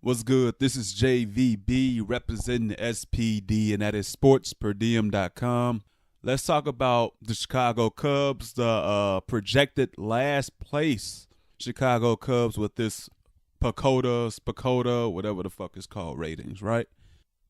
What's good? This is JVB representing the SPD, and that is sportsperdiem.com. Let's talk about the Chicago Cubs, the projected last place Chicago Cubs with this PECOTA, whatever the fuck it's called, ratings, right?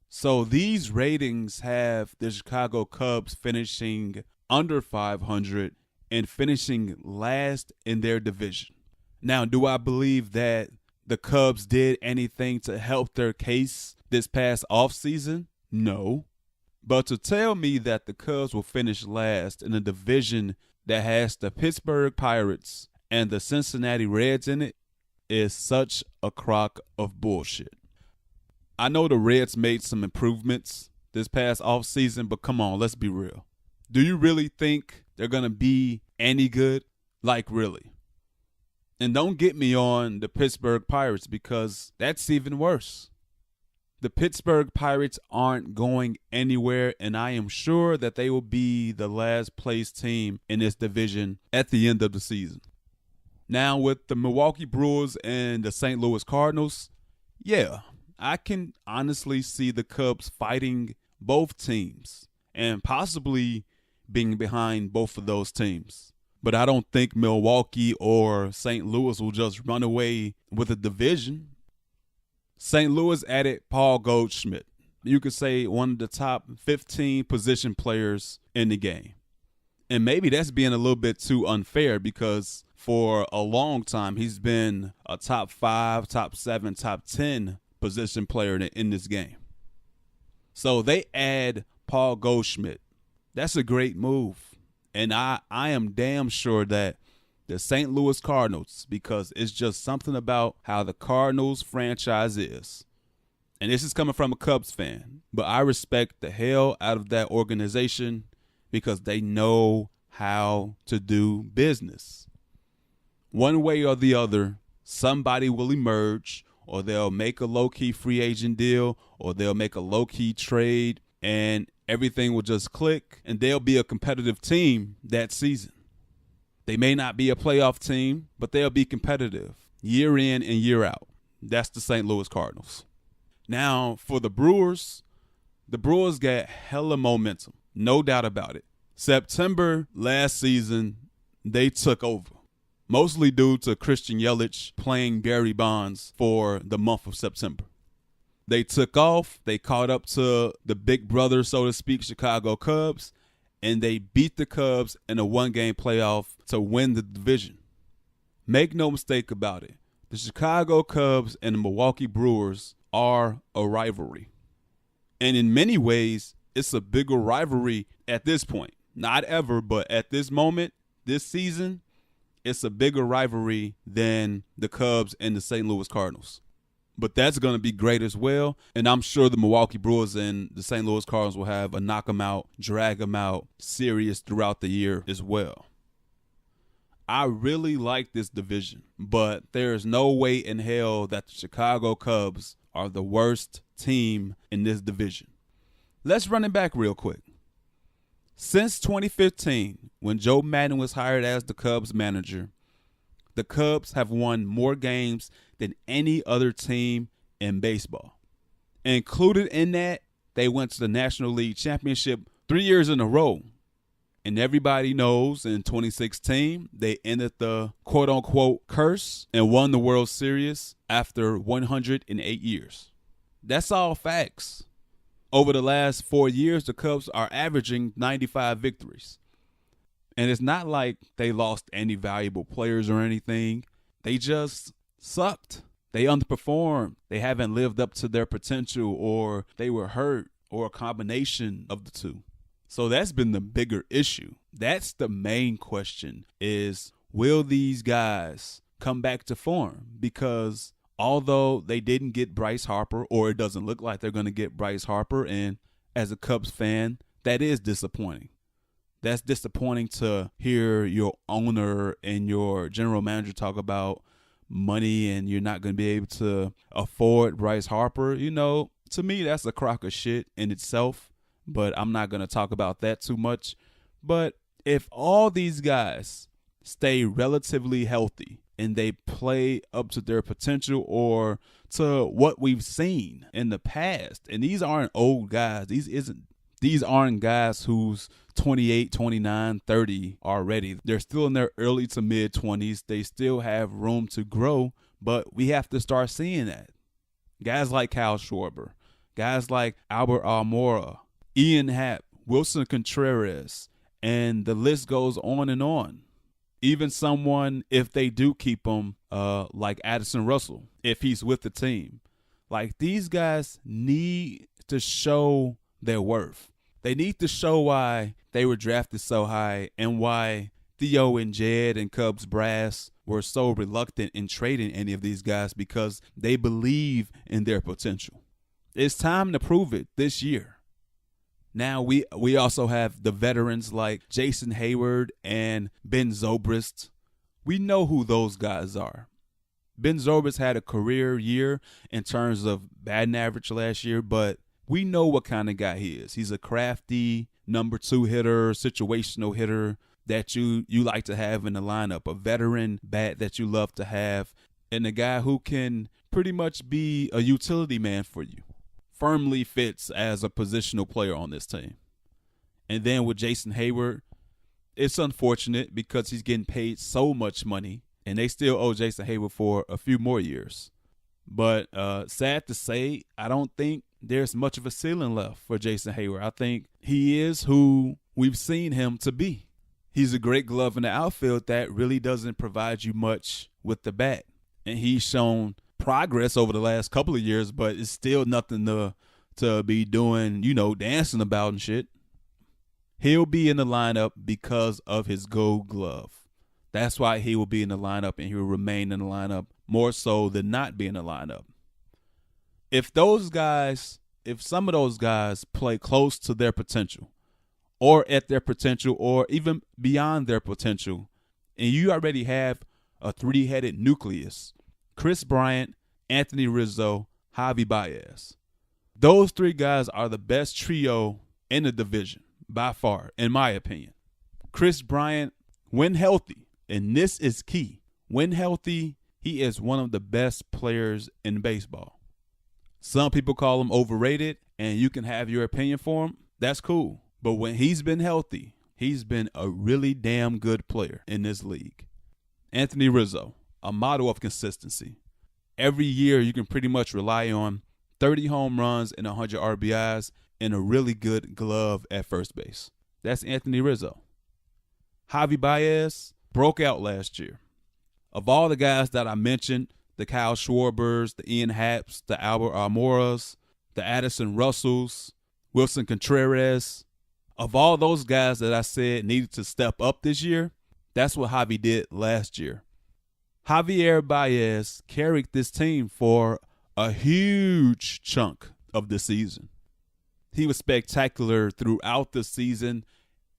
So these ratings have the Chicago Cubs finishing under 500 and finishing last in their division. Now, do I believe that the Cubs did anything to help their case this past offseason? No. But to tell me that the Cubs will finish last in a division that has the Pittsburgh Pirates and the Cincinnati Reds in it is such a crock of bullshit. I know the Reds made some improvements this past offseason, but come on, let's be real. Do you really think they're going to be any good? Like, really? And don't get me on the Pittsburgh Pirates, because that's even worse. The Pittsburgh Pirates aren't going anywhere, and I am sure that they will be the last place team in this division at the end of the season. Now, with the Milwaukee Brewers and the St. Louis Cardinals, yeah, I can honestly see the Cubs fighting both teams and possibly being behind both of those teams. But I don't think Milwaukee or St. Louis will just run away with the division. St. Louis added Paul Goldschmidt. You could say one of the top 15 position players in the game. And maybe that's being a little bit too unfair, because for a long time he's been a top 5, top 7, top 10 position player in this game. So they add Paul Goldschmidt. That's a great move. And I am damn sure that the St. Louis Cardinals, because it's just something about how the Cardinals franchise is. And this is coming from a Cubs fan, but I respect the hell out of that organization because they know how to do business. One way or the other, somebody will emerge, or they'll make a low-key free agent deal, or they'll make a low-key trade, and everything will just click, and they'll be a competitive team that season. They may not be a playoff team, but they'll be competitive year in and year out. That's the St. Louis Cardinals. Now, for the Brewers got hella momentum, no doubt about it. September last season, they took over, mostly due to Christian Yelich playing Barry Bonds for the month of September. They took off, they caught up to the big brother, so to speak, Chicago Cubs, and they beat the Cubs in a one-game playoff to win the division. Make no mistake about it, the Chicago Cubs and the Milwaukee Brewers are a rivalry. And in many ways, it's a bigger rivalry at this point. Not ever, but at this moment, this season, it's a bigger rivalry than the Cubs and the St. Louis Cardinals. But that's going to be great as well. And I'm sure the Milwaukee Brewers and the St. Louis Cardinals will have a knock 'em out, drag 'em out series throughout the year as well. I really like this division, but there's no way in hell that the Chicago Cubs are the worst team in this division. Let's run it back real quick. Since 2015, when Joe Madden was hired as the Cubs manager, the Cubs have won more games than any other team in baseball. Included in that, they went to the National League Championship 3 years in a row. And everybody knows in 2016, they ended the quote-unquote curse and won the World Series after 108 years. That's all facts. Over the last 4 years, the Cubs are averaging 95 victories. And it's not like they lost any valuable players or anything. They just sucked. They underperformed. They haven't lived up to their potential, or they were hurt, or a combination of the two. So that's been the bigger issue. That's the main question, is will these guys come back to form? Because although they didn't get Bryce Harper, or it doesn't look like they're going to get Bryce Harper, and as a Cubs fan, that is disappointing. That's disappointing to hear your owner and your general manager talk about money and you're not going to be able to afford Bryce Harper. You know, to me, that's a crock of shit in itself, but I'm not going to talk about that too much. But if all these guys stay relatively healthy and they play up to their potential or to what we've seen in the past. And these aren't old guys. These aren't guys who's 28, 29, 30 already. They're still in their early to mid 20s. They still have room to grow, but we have to start seeing that. Guys like Kyle Schwarber, guys like Albert Almora, Ian Happ, Wilson Contreras, and the list goes on and on. Even someone, if they do keep him, like Addison Russell, if he's with the team. Like, these guys need to show their worth. They need to show why they were drafted so high and why Theo and Jed and Cubs brass were so reluctant in trading any of these guys, because they believe in their potential. It's time to prove it this year. Now we also have the veterans like Jason Hayward and Ben Zobrist. We know who those guys are. Ben Zobrist had a career year in terms of batting average last year, but we know what kind of guy he is. He's a crafty number 2 hitter, situational hitter that you like to have in the lineup, a veteran bat that you love to have, and a guy who can pretty much be a utility man for you. Firmly fits as a positional player on this team. And then with Jason Hayward, it's unfortunate because he's getting paid so much money, and they still owe Jason Hayward for a few more years. But sad to say, I don't think there's much of a ceiling left for Jason Hayward. I think he is who we've seen him to be. He's a great glove in the outfield that really doesn't provide you much with the bat. And he's shown progress over the last couple of years, but it's still nothing to be doing, dancing about and shit. He'll be in the lineup because of his gold glove. That's why he will be in the lineup, and he will remain in the lineup more so than not be in the lineup. If some of those guys play close to their potential, or at their potential, or even beyond their potential, and you already have a 3-headed nucleus, Chris Bryant, Anthony Rizzo, Javi Baez. Those 3 guys are the best trio in the division, by far, in my opinion. Chris Bryant, when healthy, and this is key, when healthy, he is one of the best players in baseball. Some people call him overrated, and you can have your opinion for him. That's cool. But when he's been healthy, he's been a really damn good player in this league. Anthony Rizzo, a model of consistency. Every year you can pretty much rely on 30 home runs and 100 RBIs and a really good glove at first base. That's Anthony Rizzo. Javi Baez broke out last year. Of all the guys that I mentioned, the Kyle Schwarbers, the Ian Happs, the Albert Almoras, the Addison Russells, Wilson Contreras, of all those guys that I said needed to step up this year, that's what Javi did last year. Javier Baez carried this team for a huge chunk of the season. He was spectacular throughout the season,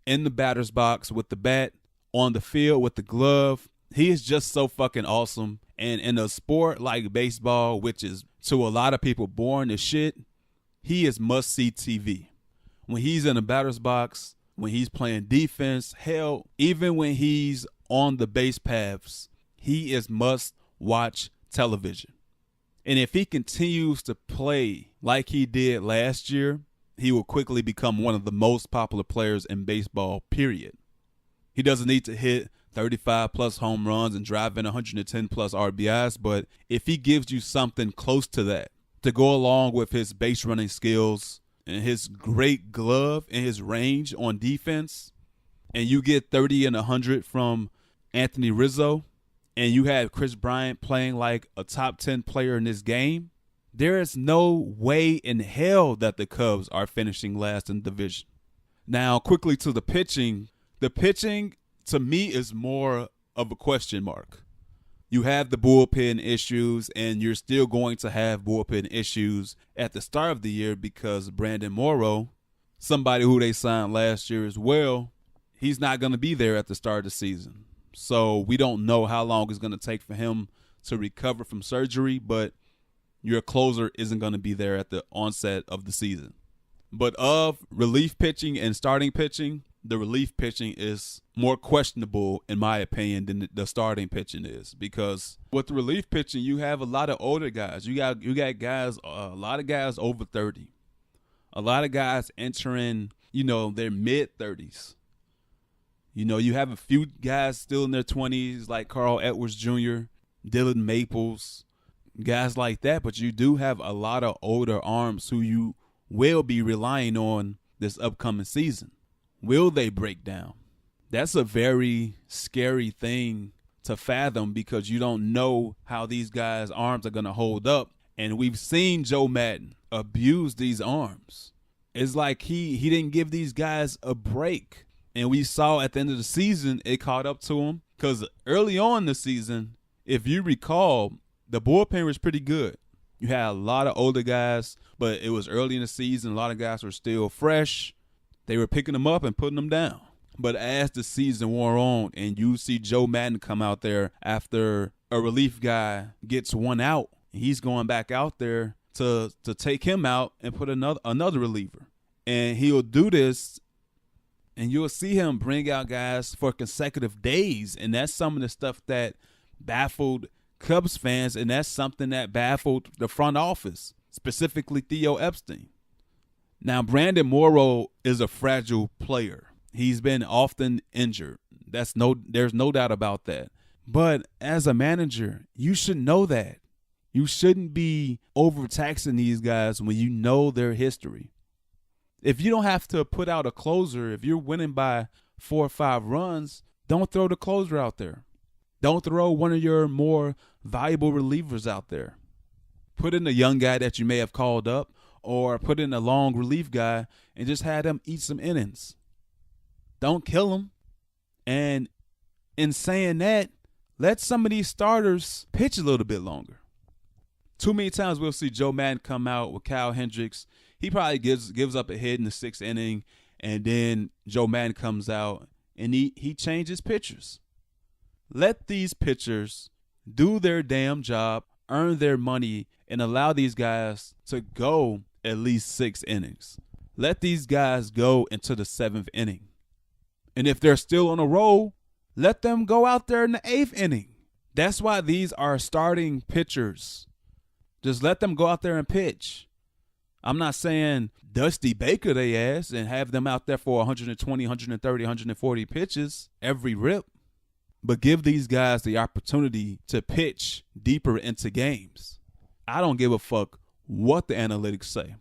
in the batter's box with the bat, on the field with the glove. He is just so fucking awesome. And in a sport like baseball, which is to a lot of people boring as shit, he is must-see TV. When he's in the batter's box, when he's playing defense, hell, even when he's on the base paths, he is must-watch television. And if he continues to play like he did last year, he will quickly become one of the most popular players in baseball, period. He doesn't need to hit 35-plus home runs and drive in 110-plus RBIs, but if he gives you something close to that to go along with his base running skills and his great glove and his range on defense, and you get 30 and 100 from Anthony Rizzo, and you have Chris Bryant playing like a top 10 player in this game, there is no way in hell that the Cubs are finishing last in the division. Now, quickly to the pitching. The pitching, to me, is more of a question mark. You have the bullpen issues, and you're still going to have bullpen issues at the start of the year because Brandon Morrow, somebody who they signed last year as well, he's not going to be there at the start of the season. So we don't know how long it's going to take for him to recover from surgery, but your closer isn't going to be there at the onset of the season. But of relief pitching and starting pitching, the relief pitching is more questionable, in my opinion, than the starting pitching is. Because with the relief pitching, you have a lot of older guys. You got guys, a lot of guys over 30. A lot of guys entering, their mid-30s. You have a few guys still in their 20s, like Carl Edwards Jr., Dylan Maples, guys like that. But you do have a lot of older arms who you will be relying on this upcoming season. Will they break down? That's a very scary thing to fathom, because you don't know how these guys' arms are going to hold up. And we've seen Joe Madden abuse these arms. It's like he didn't give these guys a break. And we saw at the end of the season, it caught up to him. Because early on in the season, if you recall, the bullpen was pretty good. You had a lot of older guys, but it was early in the season. A lot of guys were still fresh. They were picking them up and putting them down. But as the season wore on and you see Joe Madden come out there after a relief guy gets one out, he's going back out there to take him out and put another reliever. And he'll do this, and you'll see him bring out guys for consecutive days. And that's some of the stuff that baffled Cubs fans, and that's something that baffled the front office, specifically Theo Epstein. Now, Brandon Morrow is a fragile player. He's been often injured. There's no doubt about that. But as a manager, you should know that. You shouldn't be overtaxing these guys when you know their history. If you don't have to put out a closer, if you're winning by 4 or 5 runs, don't throw the closer out there. Don't throw one of your more valuable relievers out there. Put in a young guy that you may have called up, or put in a long relief guy and just have them eat some innings. Don't kill them. And in saying that, let some of these starters pitch a little bit longer. Too many times we'll see Joe Madden come out with Kyle Hendricks. He probably gives up a hit in the 6th inning, and then Joe Madden comes out and he changes pitchers. Let these pitchers do their damn job, earn their money, and allow these guys to go at least 6 innings. Let these guys go into the 7th inning. And if they're still on a roll, let them go out there in the 8th inning. That's why these are starting pitchers. Just let them go out there and pitch. I'm not saying Dusty Baker they ass and have them out there for 120, 130, 140 pitches every rip. But give these guys the opportunity to pitch deeper into games. I don't give a fuck what the analytics say.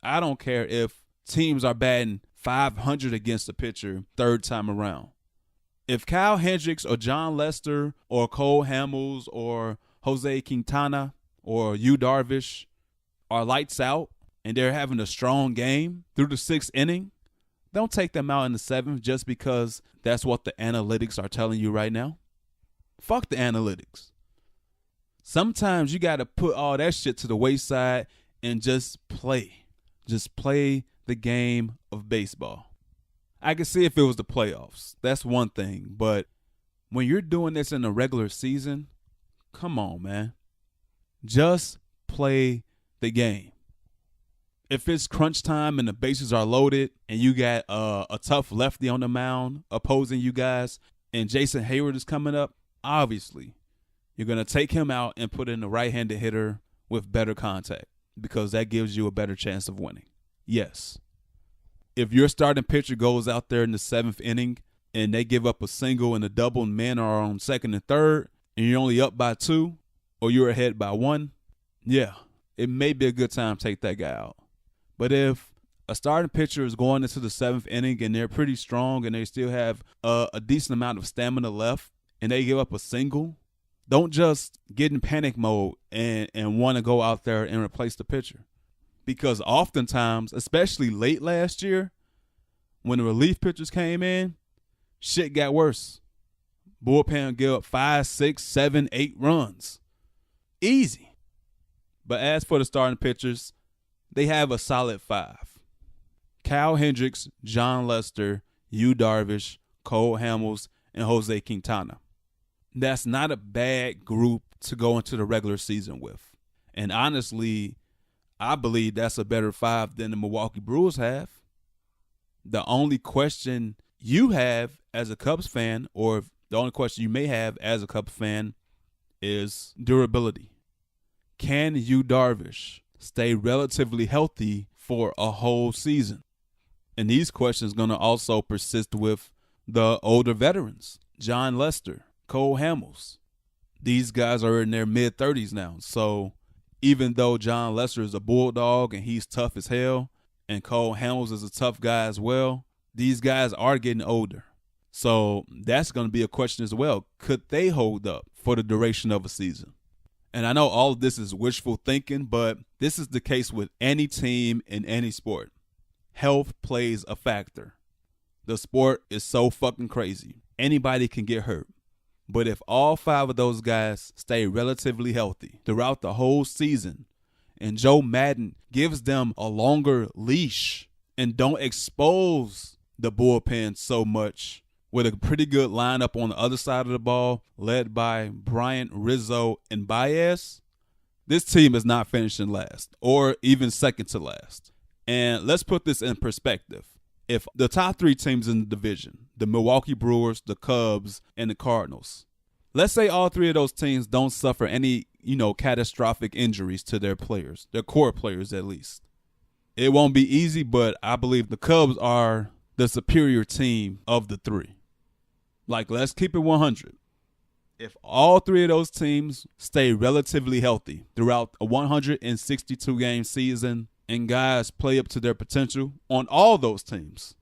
I don't care if teams are batting .500 against a pitcher 3rd time around. If Kyle Hendricks or John Lester or Cole Hamels or Jose Quintana or Yu Darvish are lights out and they're having a strong game through the 6th inning, don't take them out in the 7th just because that's what the analytics are telling you right now. Fuck the analytics. Sometimes you got to put all that shit to the wayside and just play. Just play the game of baseball. I can see if it was the playoffs. That's one thing. But when you're doing this in the regular season, come on, man. Just play the game. If it's crunch time and the bases are loaded and you got a tough lefty on the mound opposing you guys and Jason Hayward is coming up, obviously you're going to take him out and put in a right-handed hitter with better contact because that gives you a better chance of winning. Yes. If your starting pitcher goes out there in the 7th inning and they give up a single and a double and men are on 2nd and 3rd and you're only up by 2 or you're ahead by 1, yeah, it may be a good time to take that guy out. But if a starting pitcher is going into the 7th inning and they're pretty strong and they still have a decent amount of stamina left and they give up a single, don't just get in panic mode and want to go out there and replace the pitcher. Because oftentimes, especially late last year, when the relief pitchers came in, shit got worse. Bullpen gave up 5, 6, 7, 8 runs. Easy. But as for the starting pitchers, they have a solid 5. Kyle Hendricks, John Lester, Yu Darvish, Cole Hamels, and Jose Quintana. That's not a bad group to go into the regular season with. And honestly, I believe that's a better 5 than the Milwaukee Brewers have. The only question you have as a Cubs fan, or the only question you may have as a Cubs fan, is durability. Can Yu Darvish stay relatively healthy for a whole season? And these questions going to also persist with the older veterans, John Lester, Cole Hamels. These guys are in their mid-30s now. So even though John Lester is a bulldog and he's tough as hell, and Cole Hamels is a tough guy as well, these guys are getting older. So that's going to be a question as well. Could they hold up for the duration of a season? And I know all of this is wishful thinking, but this is the case with any team in any sport. Health plays a factor. The sport is so fucking crazy. Anybody can get hurt. But if all 5 of those guys stay relatively healthy throughout the whole season, and Joe Madden gives them a longer leash and don't expose the bullpen so much, with a pretty good lineup on the other side of the ball, led by Bryant, Rizzo, and Baez, this team is not finishing last or even second to last. And let's put this in perspective. If the top 3 teams in the division, the Milwaukee Brewers, the Cubs, and the Cardinals, let's say all 3 of those teams don't suffer any, catastrophic injuries to their players, their core players at least. It won't be easy, but I believe the Cubs are the superior team of the 3. Like, let's keep it 100. If all 3 of those teams stay relatively healthy throughout a 162-game season and guys play up to their potential on all those teams,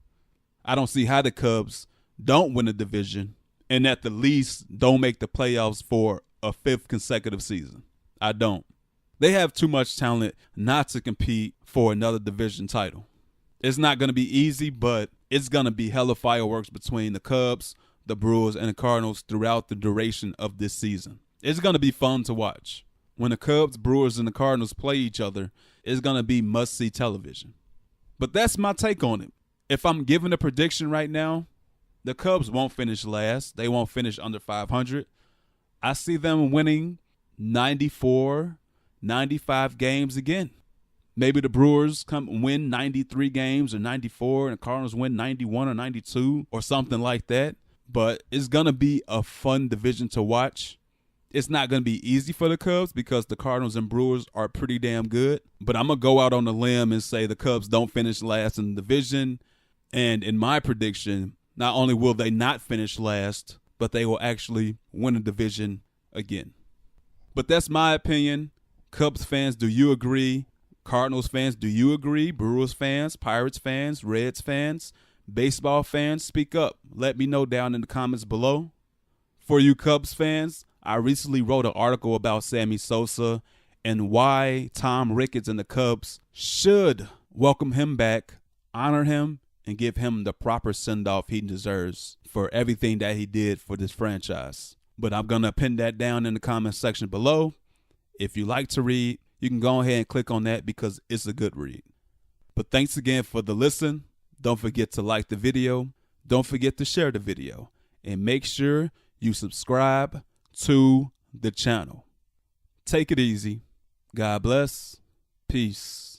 I don't see how the Cubs don't win a division and at the least don't make the playoffs for a 5th consecutive season. I don't. They have too much talent not to compete for another division title. It's not going to be easy, but it's going to be hella fireworks between the Cubs, the Brewers, and the Cardinals throughout the duration of this season. It's going to be fun to watch. When the Cubs, Brewers, and the Cardinals play each other, it's going to be must-see television. But that's my take on it. If I'm giving a prediction right now, the Cubs won't finish last. They won't finish under 500. I see them winning 94, 95 games again. Maybe the Brewers win 93 games or 94, and the Cardinals win 91 or 92 or something like that. But it's going to be a fun division to watch. It's not going to be easy for the Cubs because the Cardinals and Brewers are pretty damn good. But I'm going to go out on a limb and say the Cubs don't finish last in the division. And in my prediction, not only will they not finish last, but they will actually win a division again. But that's my opinion. Cubs fans, do you agree? Cardinals fans, do you agree? Brewers fans, Pirates fans, Reds fans, baseball fans, speak up. Let me know down in the comments below. For you Cubs fans, I recently wrote an article about Sammy Sosa and why Tom Ricketts and the Cubs should welcome him back, honor him, and give him the proper send-off he deserves for everything that he did for this franchise. But I'm going to pin that down in the comment section below. If you like to read, you can go ahead and click on that because it's a good read. But thanks again for the listen. Don't forget to like the video. Don't forget to share the video. And make sure you subscribe to the channel. Take it easy. God bless. Peace.